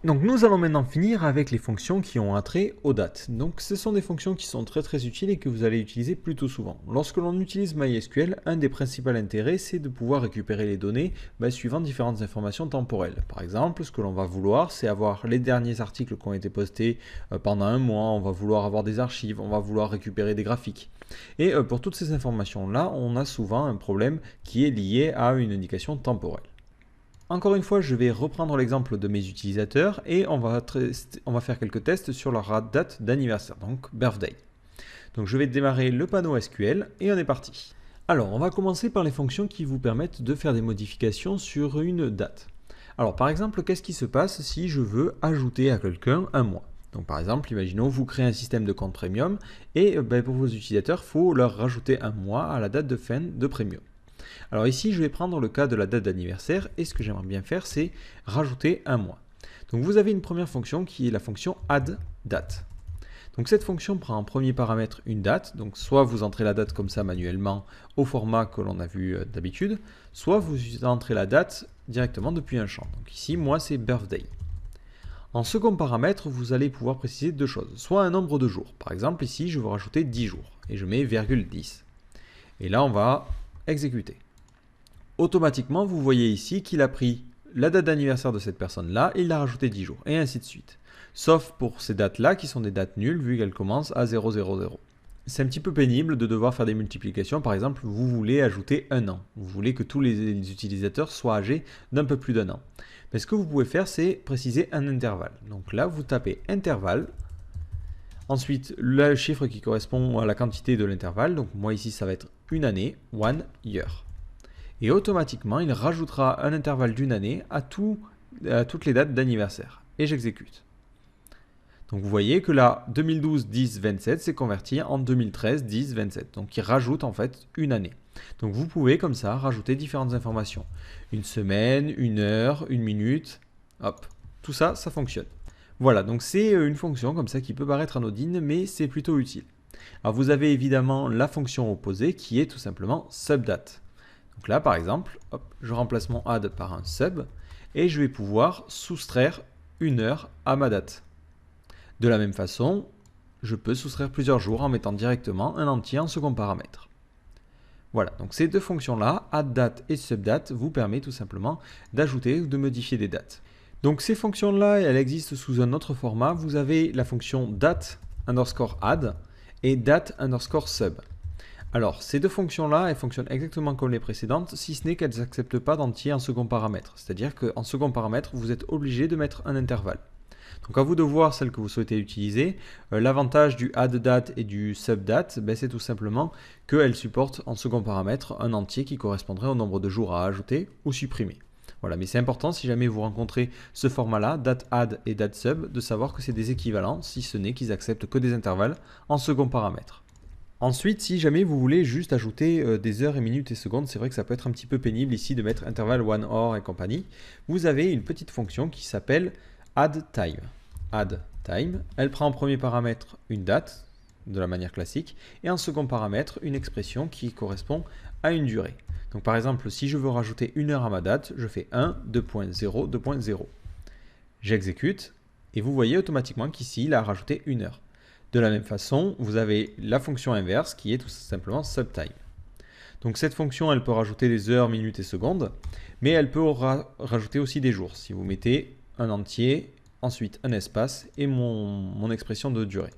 Donc nous allons maintenant finir avec les fonctions qui ont attrait aux dates. Donc ce sont des fonctions qui sont très utiles et que vous allez utiliser plutôt souvent. Lorsque l'on utilise MySQL, un des principaux intérêts c'est de pouvoir récupérer les données suivant différentes informations temporelles. Par exemple, ce que l'on va vouloir c'est avoir les derniers articles qui ont été postés pendant un mois, on va vouloir avoir des archives, on va vouloir récupérer des graphiques. Et pour toutes ces informations là, on a souvent un problème qui est lié à une indication temporelle. Encore une fois, je vais reprendre l'exemple de mes utilisateurs et on va faire quelques tests sur leur date d'anniversaire, donc birthday. Donc je vais démarrer le panneau SQL et on est parti. Alors, on va commencer par les fonctions qui vous permettent de faire des modifications sur une date. Alors par exemple, qu'est-ce qui se passe si je veux ajouter à quelqu'un un mois? Donc par exemple, imaginons vous créez un système de compte premium et pour vos utilisateurs, il faut leur rajouter un mois à la date de fin de premium. Alors ici, je vais prendre le cas de la date d'anniversaire et ce que j'aimerais bien faire, c'est rajouter un mois. Donc vous avez une première fonction qui est la fonction addDate. Donc cette fonction prend en premier paramètre une date, donc soit vous entrez la date comme ça manuellement au format que l'on a vu d'habitude, soit vous entrez la date directement depuis un champ. Donc ici, moi, c'est birthday. En second paramètre, vous allez pouvoir préciser deux choses, soit un nombre de jours. Par exemple, ici, je veux rajouter 10 jours et je mets ,10. Et là, on va exécuter. Automatiquement, vous voyez ici qu'il a pris la date d'anniversaire de cette personne-là et il a rajouté 10 jours, et ainsi de suite. Sauf pour ces dates-là qui sont des dates nulles, vu qu'elles commencent à 000. C'est un petit peu pénible de devoir faire des multiplications. Par exemple, vous voulez ajouter un an. Vous voulez que tous les utilisateurs soient âgés d'un peu plus d'un an. Mais ce que vous pouvez faire, c'est préciser un intervalle. Donc là, vous tapez intervalle. Ensuite, le chiffre qui correspond à la quantité de l'intervalle. Donc moi ici, ça va être une année, 1 year. Et automatiquement, il rajoutera un intervalle d'une année à toutes les dates d'anniversaire. Et j'exécute. Donc vous voyez que là, 2012 10 27 s'est converti en 2013 10 27. Donc il rajoute en fait une année. Donc vous pouvez comme ça rajouter différentes informations. Une semaine, une heure, une minute. Hop, tout ça, ça fonctionne. Voilà, donc c'est une fonction comme ça qui peut paraître anodine, mais c'est plutôt utile. Alors vous avez évidemment la fonction opposée qui est tout simplement subdate. Donc là, par exemple, hop, je remplace mon add par un sub et je vais pouvoir soustraire une heure à ma date. De la même façon, je peux soustraire plusieurs jours en mettant directement un entier en second paramètre. Voilà, donc ces deux fonctions-là, addDate et subdate, vous permettent tout simplement d'ajouter ou de modifier des dates. Donc ces fonctions-là, elles existent sous un autre format. Vous avez la fonction date_add et date_sub. Alors, ces deux fonctions-là, elles fonctionnent exactement comme les précédentes, si ce n'est qu'elles n'acceptent pas d'entier en second paramètre. C'est-à-dire qu'en second paramètre, vous êtes obligé de mettre un intervalle. Donc à vous de voir celle que vous souhaitez utiliser. L'avantage du addDate et du subdate, c'est tout simplement qu'elles supportent en second paramètre un entier qui correspondrait au nombre de jours à ajouter ou supprimer. Voilà, mais c'est important si jamais vous rencontrez ce format-là, dateAdd et datesub, de savoir que c'est des équivalents, si ce n'est qu'ils acceptent que des intervalles en second paramètre. Ensuite, si jamais vous voulez juste ajouter des heures et minutes et secondes, c'est vrai que ça peut être un petit peu pénible ici de mettre intervalle 1 hour et compagnie. Vous avez une petite fonction qui s'appelle addTime. addTime, elle prend en premier paramètre une date, de la manière classique, et en second paramètre une expression qui correspond à une durée. Donc par exemple, si je veux rajouter une heure à ma date, je fais 1, 2.0, 2.0. J'exécute, et vous voyez automatiquement qu'ici, il a rajouté une heure. De la même façon, vous avez la fonction inverse qui est tout simplement subtime. Donc cette fonction, elle peut rajouter des heures, minutes et secondes, mais elle peut rajouter aussi des jours. Si vous mettez un entier, ensuite un espace et mon expression de durée.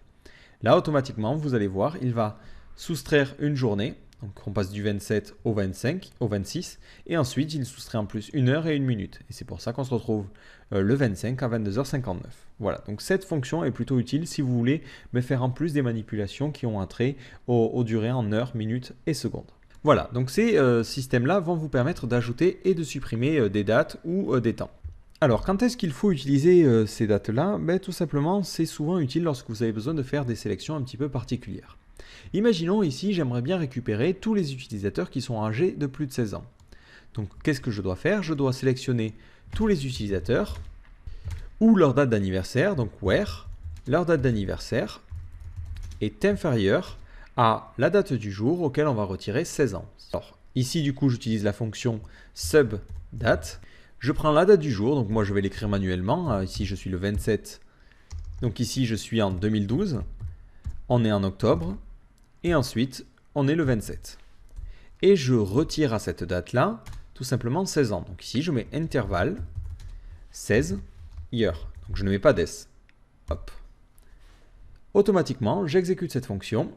Là, automatiquement, vous allez voir, il va soustraire une journée. Donc on passe du 27 au 25, au 26, et ensuite il soustrait en plus une heure et une minute. Et c'est pour ça qu'on se retrouve le 25 à 22h59. Voilà, donc cette fonction est plutôt utile si vous voulez me faire en plus des manipulations qui ont un trait aux durées en heures, minutes et secondes. Voilà, donc ces systèmes-là vont vous permettre d'ajouter et de supprimer des dates ou des temps. Alors, quand est-ce qu'il faut utiliser ces dates-là? Tout simplement, c'est souvent utile lorsque vous avez besoin de faire des sélections un petit peu particulières. Imaginons ici, j'aimerais bien récupérer tous les utilisateurs qui sont âgés de plus de 16 ans. Donc, qu'est-ce que je dois faire? Je dois sélectionner tous les utilisateurs où leur date d'anniversaire, donc where, leur date d'anniversaire est inférieure à la date du jour auquel on va retirer 16 ans. Alors, ici, du coup, j'utilise la fonction subdate. Je prends la date du jour, donc moi je vais l'écrire manuellement. Ici je suis le 27, donc ici je suis en 2012. On est en octobre, et ensuite on est le 27. Et je retire à cette date-là tout simplement 16 ans. Donc ici je mets intervalle 16 year. Donc je ne mets pas des. Hop. Automatiquement, j'exécute cette fonction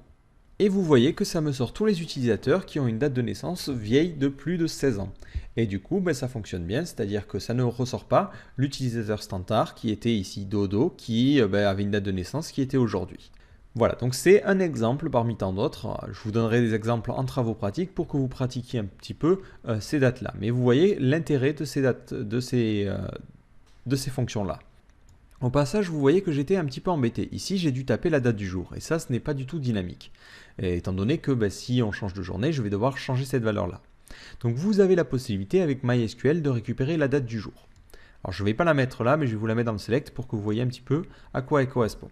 et vous voyez que ça me sort tous les utilisateurs qui ont une date de naissance vieille de plus de 16 ans. Et du coup, ça fonctionne bien, c'est-à-dire que ça ne ressort pas l'utilisateur standard qui était ici Dodo, qui avait une date de naissance qui était aujourd'hui. Voilà, donc c'est un exemple parmi tant d'autres. Je vous donnerai des exemples en travaux pratiques pour que vous pratiquiez un petit peu ces dates-là. Mais vous voyez l'intérêt de ces dates, de ces fonctions-là. Au passage, vous voyez que j'étais un petit peu embêté. Ici, j'ai dû taper la date du jour. Et ça, ce n'est pas du tout dynamique. Et étant donné que si on change de journée, je vais devoir changer cette valeur-là. Donc vous avez la possibilité avec MySQL de récupérer la date du jour. Alors je ne vais pas la mettre là, mais je vais vous la mettre dans le select pour que vous voyez un petit peu à quoi elle correspond.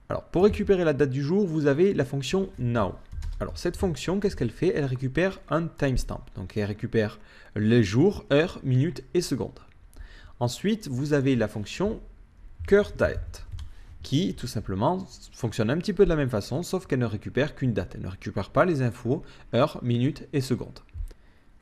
Alors pour récupérer la date du jour, vous avez la fonction now. Alors cette fonction, qu'est-ce qu'elle fait? Elle récupère un timestamp. Donc elle récupère les jours, heures, minutes et secondes. Ensuite, vous avez la fonction curDate qui, tout simplement, fonctionne un petit peu de la même façon, sauf qu'elle ne récupère qu'une date. Elle ne récupère pas les infos, heures, minutes et secondes.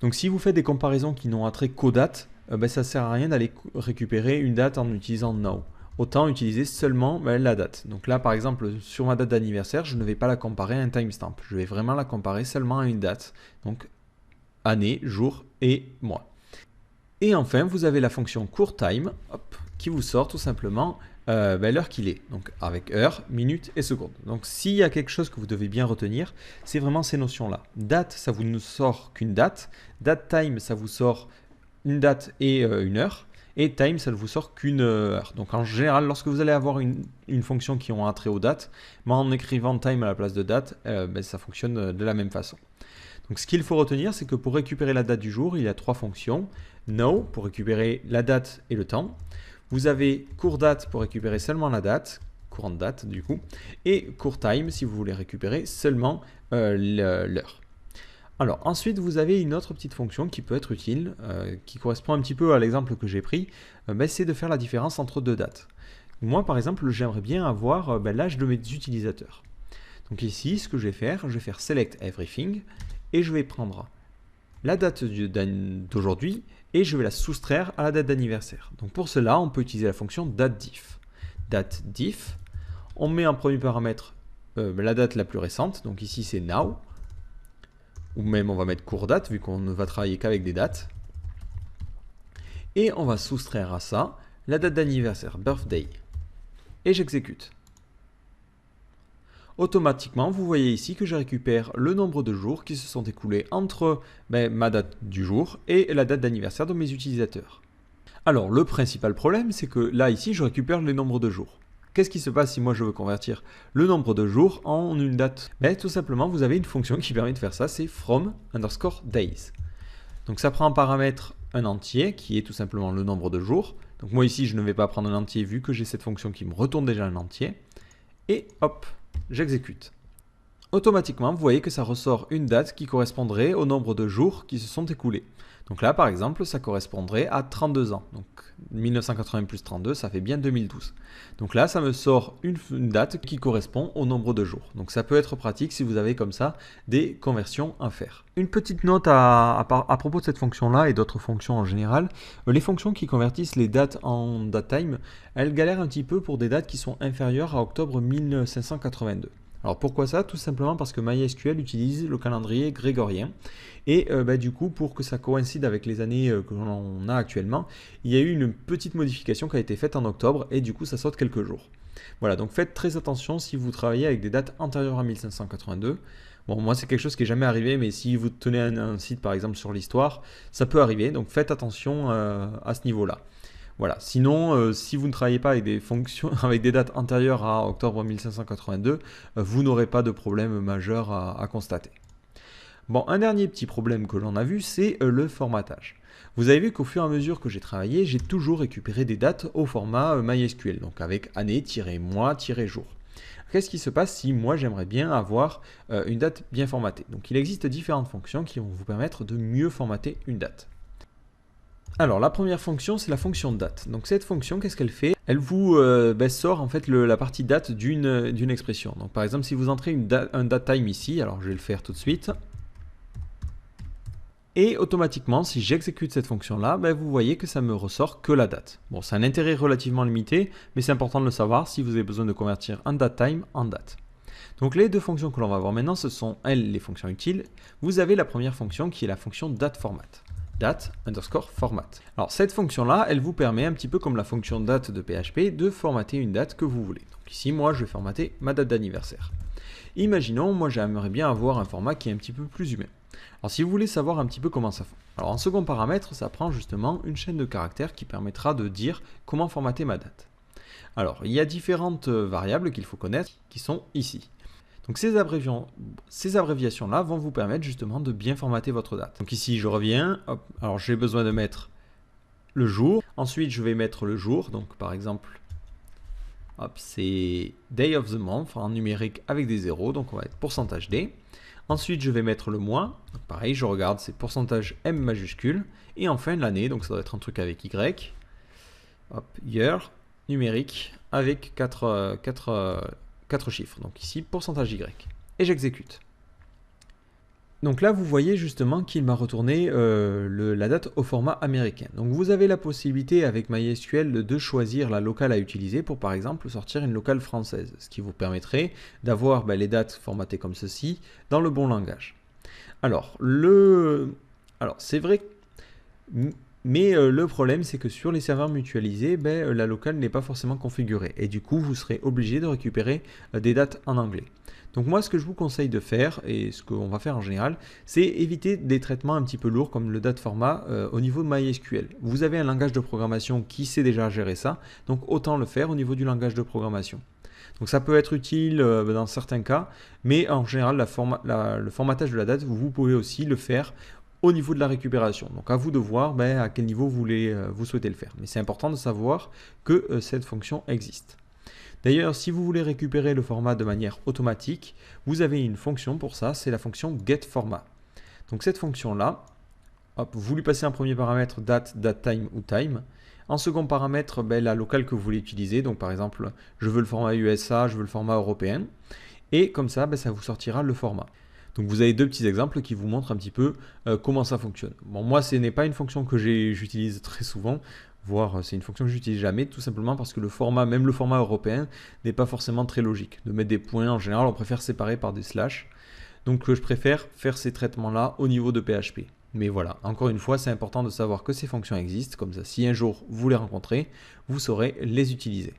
Donc si vous faites des comparaisons qui n'ont attrait qu'aux dates, ça ne sert à rien d'aller récupérer une date en utilisant now. Autant utiliser seulement la date. Donc là, par exemple, sur ma date d'anniversaire, je ne vais pas la comparer à un timestamp. Je vais vraiment la comparer seulement à une date. Donc, année, jour et mois. Et enfin, vous avez la fonction courtTime qui vous sort tout simplement l'heure qu'il est. Donc avec heure, minute et seconde. Donc s'il y a quelque chose que vous devez bien retenir, c'est vraiment ces notions-là. Date, ça vous ne sort qu'une date. DateTime, ça vous sort une date et une heure. Et time, ça ne vous sort qu'une heure. Donc en général, lorsque vous allez avoir une fonction qui ont un trait aux dates, en écrivant time à la place de date, ça fonctionne de la même façon. Donc ce qu'il faut retenir, c'est que pour récupérer la date du jour, il y a trois fonctions. Now pour récupérer la date et le temps. Vous avez courDate pour récupérer seulement la date, courante date du coup, et courtTime si vous voulez récupérer seulement l'heure. Alors ensuite, vous avez une autre petite fonction qui peut être utile, qui correspond un petit peu à l'exemple que j'ai pris, c'est de faire la différence entre deux dates. Moi par exemple, j'aimerais bien avoir l'âge de mes utilisateurs. Donc ici, ce que je vais faire Select Everything, et je vais prendre la date d'aujourd'hui et je vais la soustraire à la date d'anniversaire. Donc pour cela, on peut utiliser la fonction dateDiff. DateDiff, on met en premier paramètre la date la plus récente, donc ici c'est now, ou même on va mettre courDate vu qu'on ne va travailler qu'avec des dates. Et on va soustraire à ça la date d'anniversaire, birthday. Et j'exécute. Automatiquement, vous voyez ici que je récupère le nombre de jours qui se sont écoulés entre ma date du jour et la date d'anniversaire de mes utilisateurs. Alors, le principal problème, c'est que là, ici, je récupère le nombre de jours. Qu'est-ce qui se passe si moi je veux convertir le nombre de jours en une date? Tout simplement, vous avez une fonction qui permet de faire ça, c'est from_days. Donc ça prend en paramètre un entier qui est tout simplement le nombre de jours. Donc moi ici, je ne vais pas prendre un entier vu que j'ai cette fonction qui me retourne déjà un entier. Et hop, j'exécute. Automatiquement, vous voyez que ça ressort une date qui correspondrait au nombre de jours qui se sont écoulés. Donc là, par exemple, ça correspondrait à 32 ans. Donc 1980 plus 32, ça fait bien 2012. Donc là, ça me sort une date qui correspond au nombre de jours. Donc ça peut être pratique si vous avez comme ça des conversions à faire. Une petite note à propos de cette fonction-là et d'autres fonctions en général. Les fonctions qui convertissent les dates en datetime, elles galèrent un petit peu pour des dates qui sont inférieures à octobre 1582. Alors pourquoi ça? Tout simplement parce que MySQL utilise le calendrier grégorien et du coup pour que ça coïncide avec les années que l'on a actuellement, il y a eu une petite modification qui a été faite en octobre et du coup ça saute quelques jours. Voilà, donc faites très attention si vous travaillez avec des dates antérieures à 1582. Bon, moi c'est quelque chose qui n'est jamais arrivé, mais si vous tenez un site par exemple sur l'histoire, ça peut arriver, donc faites attention à ce niveau-là. Voilà. Sinon, si vous ne travaillez pas avec des fonctions, avec des dates antérieures à octobre 1582, vous n'aurez pas de problème majeur à constater. Bon, un dernier petit problème que l'on a vu, c'est le formatage. Vous avez vu qu'au fur et à mesure que j'ai travaillé, j'ai toujours récupéré des dates au format MySQL, donc avec année-mois-jour. Qu'est-ce qui se passe si moi j'aimerais bien avoir une date bien formatée? Donc il existe différentes fonctions qui vont vous permettre de mieux formater une date. Alors la première fonction, c'est la fonction date. Donc cette fonction, qu'est-ce qu'elle fait? Elle vous sort en fait la partie date d'une expression. Donc par exemple, si vous entrez un datetime ici, alors je vais le faire tout de suite. Et automatiquement, si j'exécute cette fonction-là, vous voyez que ça me ressort que la date. Bon, c'est un intérêt relativement limité, mais c'est important de le savoir si vous avez besoin de convertir un datetime en date. Donc les deux fonctions que l'on va voir maintenant, ce sont elles les fonctions utiles. Vous avez la première fonction qui est la fonction dateFormat. Date underscore format. Alors cette fonction-là, elle vous permet un petit peu comme la fonction date de PHP de formater une date que vous voulez. Donc ici, moi, je vais formater ma date d'anniversaire. Imaginons, moi, j'aimerais bien avoir un format qui est un petit peu plus humain. Alors si vous voulez savoir un petit peu comment ça fonctionne, alors en second paramètre, ça prend justement une chaîne de caractères qui permettra de dire comment formater ma date. Alors il y a différentes variables qu'il faut connaître qui sont ici. Donc ces abréviations-là vont vous permettre justement de bien formater votre date. Donc ici je reviens, hop, alors j'ai besoin de mettre le jour, ensuite je vais mettre le jour, donc par exemple, hop, c'est day of the month en numérique avec des zéros, donc on va être pourcentage %d. Ensuite, je vais mettre le mois. Donc, pareil, je regarde, c'est pourcentage M majuscule. Et enfin, l'année, donc ça doit être un truc avec Y. Hop, year, numérique, avec 4 chiffres. Donc ici, pourcentage Y. Et j'exécute. Donc là, vous voyez justement qu'il m'a retourné la date au format américain. Donc vous avez la possibilité avec MySQL de choisir la locale à utiliser pour par exemple sortir une locale française, ce qui vous permettrait d'avoir les dates formatées comme ceci dans le bon langage. Alors c'est vrai, mais le problème c'est que sur les serveurs mutualisés, la locale n'est pas forcément configurée et du coup vous serez obligé de récupérer des dates en anglais. Donc moi, ce que je vous conseille de faire, et ce qu'on va faire en général, c'est éviter des traitements un petit peu lourds comme le dateFormat au niveau de MySQL. Vous avez un langage de programmation qui sait déjà gérer ça, donc autant le faire au niveau du langage de programmation. Donc ça peut être utile dans certains cas, mais en général, le formatage de la date, vous pouvez aussi le faire au niveau de la récupération. Donc à vous de voir à quel niveau vous souhaitez le faire. Mais c'est important de savoir que cette fonction existe. D'ailleurs, si vous voulez récupérer le format de manière automatique, vous avez une fonction pour ça, c'est la fonction getFormat. Donc cette fonction-là, vous lui passez un premier paramètre date, datetime ou time. En second paramètre, la locale que vous voulez utiliser. Donc par exemple, je veux le format USA, je veux le format européen. Et comme ça, ça vous sortira le format. Donc vous avez deux petits exemples qui vous montrent un petit peu comment ça fonctionne. Bon, moi, ce n'est pas une fonction que j'utilise très souvent. Voire c'est une fonction que j'utilise jamais, tout simplement parce que même le format européen, n'est pas forcément très logique. De mettre des points, en général, on préfère séparer par des slash. Donc je préfère faire ces traitements-là au niveau de PHP. Mais voilà, encore une fois, c'est important de savoir que ces fonctions existent, comme ça, si un jour vous les rencontrez, vous saurez les utiliser.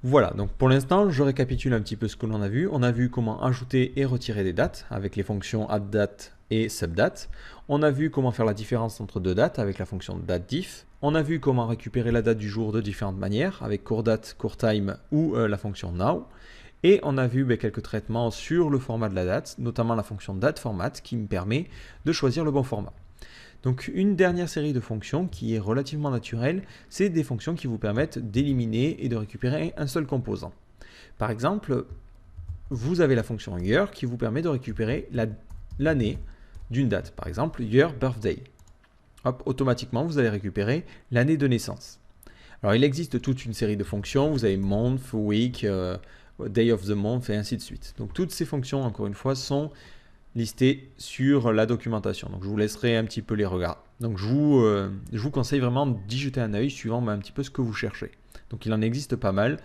Voilà, donc pour l'instant, je récapitule un petit peu ce que l'on a vu. On a vu comment ajouter et retirer des dates avec les fonctions addDate et subDate. On a vu comment faire la différence entre deux dates avec la fonction dateDiff. On a vu comment récupérer la date du jour de différentes manières avec coursDate, coursTime ou la fonction now. Et on a vu quelques traitements sur le format de la date, notamment la fonction dateFormat qui me permet de choisir le bon format. Donc une dernière série de fonctions qui est relativement naturelle, c'est des fonctions qui vous permettent d'éliminer et de récupérer un seul composant. Par exemple, vous avez la fonction year qui vous permet de récupérer l'année d'une date. Par exemple, year birthday. Hop, automatiquement, vous allez récupérer l'année de naissance. Alors il existe toute une série de fonctions, vous avez month, week, day of the month et ainsi de suite. Donc toutes ces fonctions, encore une fois, sont listées sur la documentation. Donc je vous laisserai un petit peu les regarder. Donc je vous conseille vraiment d'y jeter un œil suivant un petit peu ce que vous cherchez. Donc il en existe pas mal.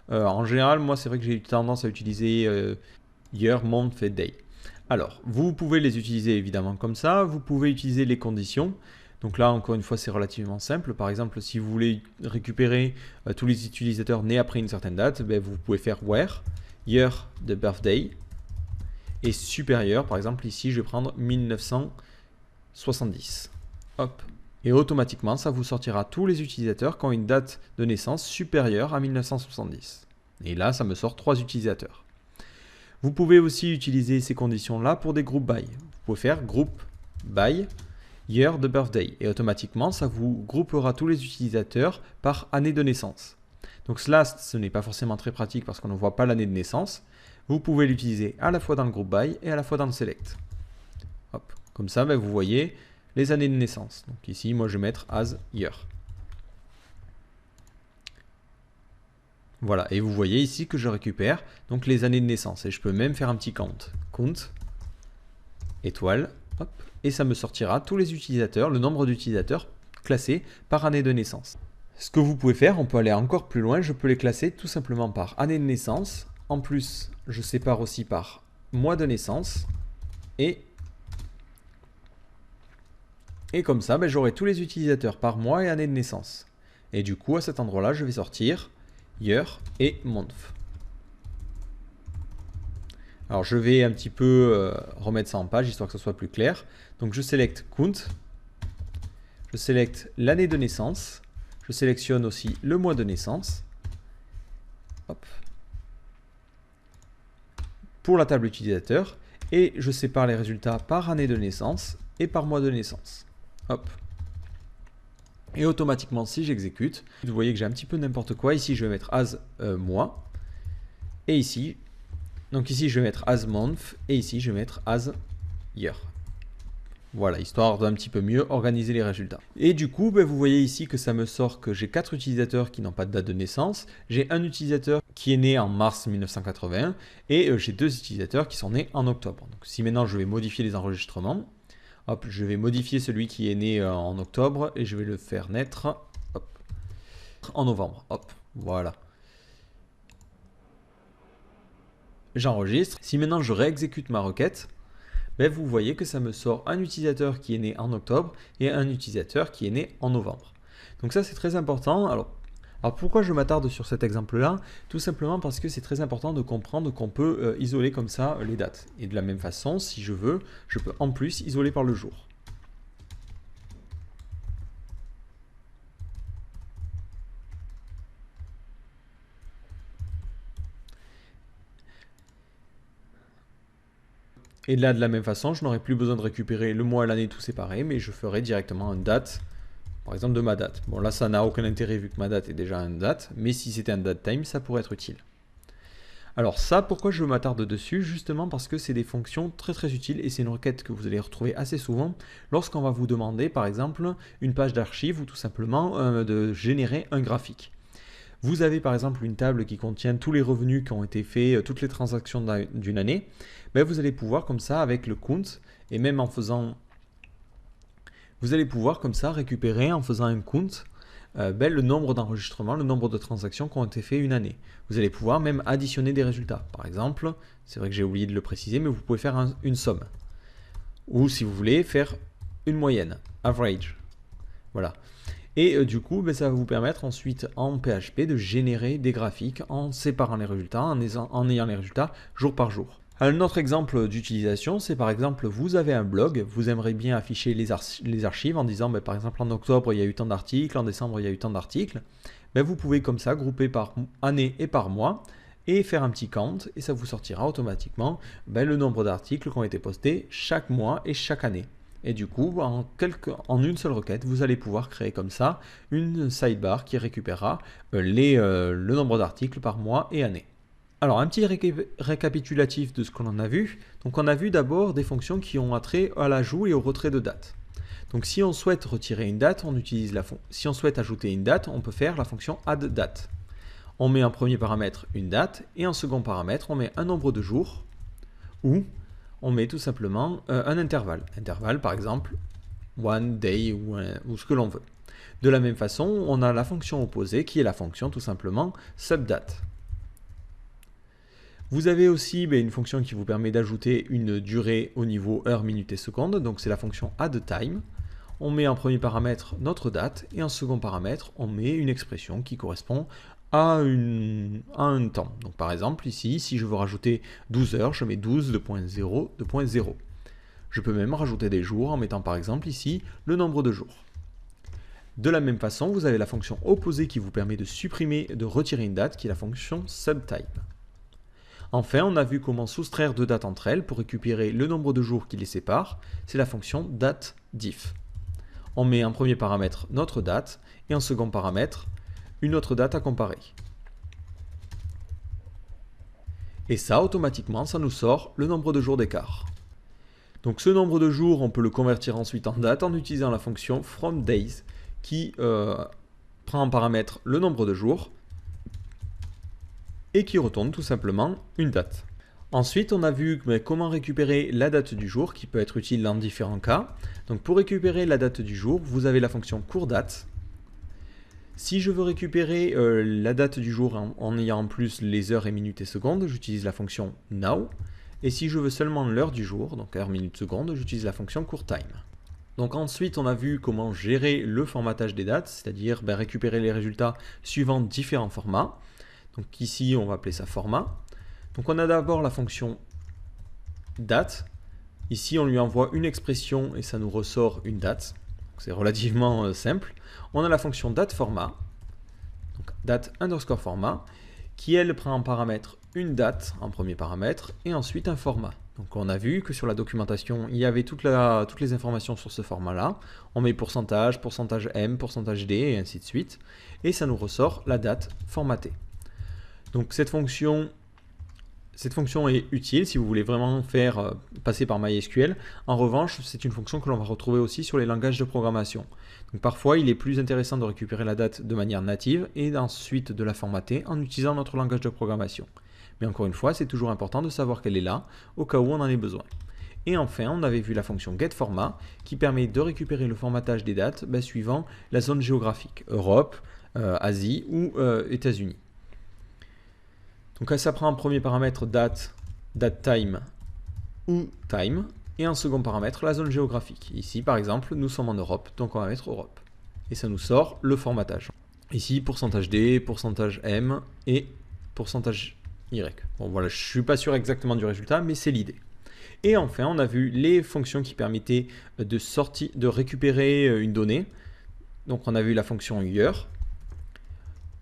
En général, moi c'est vrai que j'ai eu tendance à utiliser year, month et day. Alors, vous pouvez les utiliser évidemment comme ça. Vous pouvez utiliser les conditions. Donc là, encore une fois, c'est relativement simple. Par exemple, si vous voulez récupérer tous les utilisateurs nés après une certaine date, vous pouvez faire where, year de birthday, et supérieur, par exemple ici, je vais prendre 1970. Hop. Et automatiquement, ça vous sortira tous les utilisateurs qui ont une date de naissance supérieure à 1970. Et là, ça me sort 3 utilisateurs. Vous pouvez aussi utiliser ces conditions-là pour des group by. Vous pouvez faire group by year de birthday. Et automatiquement, ça vous groupera tous les utilisateurs par année de naissance. Donc cela, ce n'est pas forcément très pratique parce qu'on ne voit pas l'année de naissance. Vous pouvez l'utiliser à la fois dans le group by et à la fois dans le select. Hop. Comme ça, vous voyez, les années de naissance. Donc ici, moi, je vais mettre as year. Voilà, et vous voyez ici que je récupère donc les années de naissance. Et je peux même faire un petit count. Count, étoile, hop, et ça me sortira tous les utilisateurs, le nombre d'utilisateurs classés par année de naissance. Ce que vous pouvez faire, on peut aller encore plus loin, je peux les classer tout simplement par année de naissance. En plus, je sépare aussi par mois de naissance. Et comme ça, j'aurai tous les utilisateurs par mois et année de naissance. Et du coup, à cet endroit-là, je vais sortir year et month. Alors, je vais un petit peu remettre ça en page, histoire que ce soit plus clair. Donc, je sélecte count. Je sélecte l'année de naissance. Je sélectionne aussi le mois de naissance. Hop. Pour la table utilisateur. Et je sépare les résultats par année de naissance et par mois de naissance. Hop. Et automatiquement, si j'exécute, vous voyez que j'ai un petit peu n'importe quoi. Ici, je vais mettre as mois. Et ici, donc ici, je vais mettre as month. Et ici, je vais mettre as year. Voilà, histoire d'un petit peu mieux organiser les résultats. Et du coup, vous voyez ici que ça me sort que j'ai 4 utilisateurs qui n'ont pas de date de naissance. J'ai un utilisateur qui est né en mars 1981 et j'ai 2 utilisateurs qui sont nés en octobre. Donc si maintenant je vais modifier les enregistrements, hop, je vais modifier celui qui est né en octobre et je vais le faire naître hop, en novembre. Hop, voilà. J'enregistre. Si maintenant je réexécute ma requête, vous voyez que ça me sort un utilisateur qui est né en octobre et un utilisateur qui est né en novembre. Donc ça, c'est très important. Alors pourquoi je m'attarde sur cet exemple-là? Tout simplement parce que c'est très important de comprendre qu'on peut isoler comme ça les dates. Et de la même façon, si je veux, je peux en plus isoler par le jour. Et là, de la même façon, je n'aurai plus besoin de récupérer le mois et l'année tout séparé, mais je ferai directement une date, par exemple de ma date. Bon, là, ça n'a aucun intérêt vu que ma date est déjà une date, mais si c'était un date time, ça pourrait être utile. Alors ça, pourquoi je m'attarde dessus? Justement parce que c'est des fonctions très très utiles et c'est une requête que vous allez retrouver assez souvent lorsqu'on va vous demander, par exemple, une page d'archives ou tout simplement de générer un graphique. Vous avez par exemple une table qui contient tous les revenus qui ont été faits, toutes les transactions d'une année. Vous allez pouvoir comme ça avec le count et même en faisant... Vous allez pouvoir comme ça récupérer en faisant un count le nombre d'enregistrements, le nombre de transactions qui ont été faits une année. Vous allez pouvoir même additionner des résultats. Par exemple, c'est vrai que j'ai oublié de le préciser, mais vous pouvez faire une somme. Ou si vous voulez faire une moyenne, average. Voilà. Et du coup, ça va vous permettre ensuite en PHP de générer des graphiques en séparant les résultats, en ayant les résultats jour par jour. Un autre exemple d'utilisation, c'est par exemple, vous avez un blog, vous aimeriez bien afficher les archives en disant, par exemple, en octobre, il y a eu tant d'articles, en décembre, il y a eu tant d'articles. Vous pouvez comme ça grouper par année et par mois et faire un petit count et ça vous sortira automatiquement le nombre d'articles qui ont été postés chaque mois et chaque année. Et du coup, en une seule requête, vous allez pouvoir créer comme ça une sidebar qui récupérera le nombre d'articles par mois et année. Alors, un petit récapitulatif de ce qu'on en a vu. Donc, on a vu d'abord des fonctions qui ont attrait à l'ajout et au retrait de date. Donc, si on souhaite retirer une date, on utilise si on souhaite ajouter une date, on peut faire la fonction addDate. On met en premier paramètre une date et en second paramètre, on met un nombre de jours ou on met tout simplement un intervalle. Intervalle, par exemple, one day ou ce que l'on veut. De la même façon, on a la fonction opposée qui est la fonction tout simplement subdate. Vous avez aussi une fonction qui vous permet d'ajouter une durée au niveau heure, minute et seconde. Donc c'est la fonction addTime. On met en premier paramètre notre date et en second paramètre, on met une expression qui correspond à un temps. Donc par exemple ici, si je veux rajouter 12 heures, je mets 12.0.0. Je peux même rajouter des jours en mettant par exemple ici le nombre de jours. De la même façon, vous avez la fonction opposée qui vous permet de supprimer, de retirer une date, qui est la fonction subTime. Enfin, on a vu comment soustraire deux dates entre elles pour récupérer le nombre de jours qui les séparent. C'est la fonction dateDiff. On met en premier paramètre notre date et en second paramètre une autre date à comparer. Et ça, automatiquement, ça nous sort le nombre de jours d'écart. Donc ce nombre de jours, on peut le convertir ensuite en date en utilisant la fonction fromDays qui prend en paramètre le nombre de jours et qui retourne tout simplement une date. Ensuite, on a vu comment récupérer la date du jour qui peut être utile dans différents cas. Donc pour récupérer la date du jour, vous avez la fonction coursDate. Si je veux récupérer la date du jour en ayant en plus les heures et minutes et secondes, j'utilise la fonction now. Et si je veux seulement l'heure du jour, donc heure, minute, seconde, j'utilise la fonction coursTime. Donc ensuite, on a vu comment gérer le formatage des dates, c'est-à-dire récupérer les résultats suivant différents formats. Donc ici, on va appeler ça format. Donc on a d'abord la fonction date. Ici, on lui envoie une expression et ça nous ressort une date. C'est relativement simple. On a la fonction dateFormat, donc date_format, qui elle prend en paramètre une date en premier paramètre et ensuite un format. Donc on a vu que sur la documentation, il y avait toutes les informations sur ce format-là. On met pourcentage, pourcentage M, pourcentage D et ainsi de suite. Et ça nous ressort la date formatée. Donc cette fonction est utile si vous voulez vraiment faire passer par MySQL. En revanche, c'est une fonction que l'on va retrouver aussi sur les langages de programmation. Donc parfois, il est plus intéressant de récupérer la date de manière native et ensuite de la formater en utilisant notre langage de programmation. Mais encore une fois, c'est toujours important de savoir qu'elle est là au cas où on en ait besoin. Et enfin, on avait vu la fonction getFormat qui permet de récupérer le formatage des dates suivant la zone géographique, Europe, Asie ou États-Unis. Donc ça prend en premier paramètre date, datetime ou time, et en second paramètre la zone géographique. Ici par exemple, nous sommes en Europe, donc on va mettre Europe. Et ça nous sort le formatage. Ici, pourcentage D, pourcentage M et pourcentage Y. Bon voilà, je ne suis pas sûr exactement du résultat, mais c'est l'idée. Et enfin, on a vu les fonctions qui permettaient de récupérer une donnée. Donc on a vu la fonction year,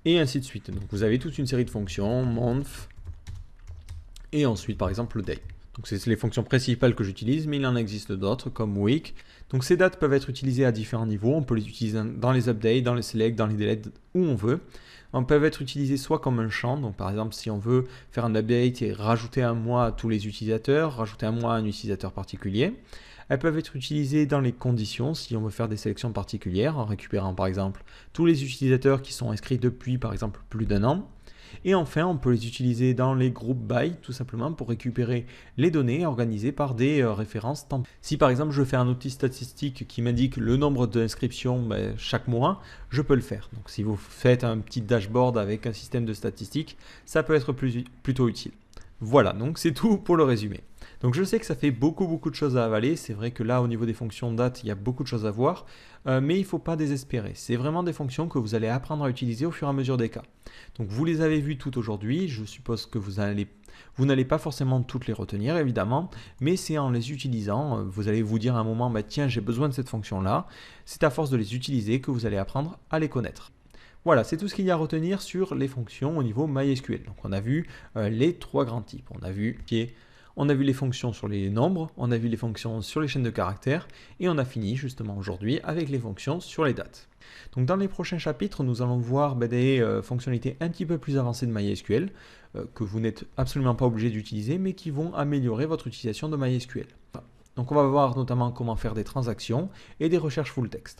et ainsi de suite. Donc vous avez toute une série de fonctions, month, et ensuite par exemple le day. Donc c'est les fonctions principales que j'utilise, mais il en existe d'autres comme week. Donc ces dates peuvent être utilisées à différents niveaux. On peut les utiliser dans les updates, dans les select, dans les delete, où on veut. On peut être utilisées soit comme un champ, donc par exemple si on veut faire un update et rajouter un mois à tous les utilisateurs, rajouter un mois à un utilisateur particulier. Elles peuvent être utilisées dans les conditions si on veut faire des sélections particulières en récupérant par exemple tous les utilisateurs qui sont inscrits depuis par exemple plus d'un an. Et enfin, on peut les utiliser dans les groupes by tout simplement pour récupérer les données organisées par des références temporelles. Si par exemple je fais un outil statistique qui m'indique le nombre d'inscriptions chaque mois, je peux le faire. Donc si vous faites un petit dashboard avec un système de statistiques, ça peut être plutôt utile. Voilà, donc c'est tout pour le résumé. Donc je sais que ça fait beaucoup de choses à avaler, c'est vrai que là au niveau des fonctions date, il y a beaucoup de choses à voir, mais il ne faut pas désespérer. C'est vraiment des fonctions que vous allez apprendre à utiliser au fur et à mesure des cas. Donc vous les avez vues toutes aujourd'hui, je suppose que vous n'allez pas forcément toutes les retenir évidemment, mais c'est en les utilisant, vous allez vous dire à un moment, tiens j'ai besoin de cette fonction-là, c'est à force de les utiliser que vous allez apprendre à les connaître. Voilà, c'est tout ce qu'il y a à retenir sur les fonctions au niveau MySQL. Donc on a vu les trois grands types, on a vu les fonctions sur les nombres, on a vu les fonctions sur les chaînes de caractères, et on a fini justement aujourd'hui avec les fonctions sur les dates. Donc dans les prochains chapitres, nous allons voir des fonctionnalités un petit peu plus avancées de MySQL, que vous n'êtes absolument pas obligé d'utiliser, mais qui vont améliorer votre utilisation de MySQL. Donc on va voir notamment comment faire des transactions et des recherches full text.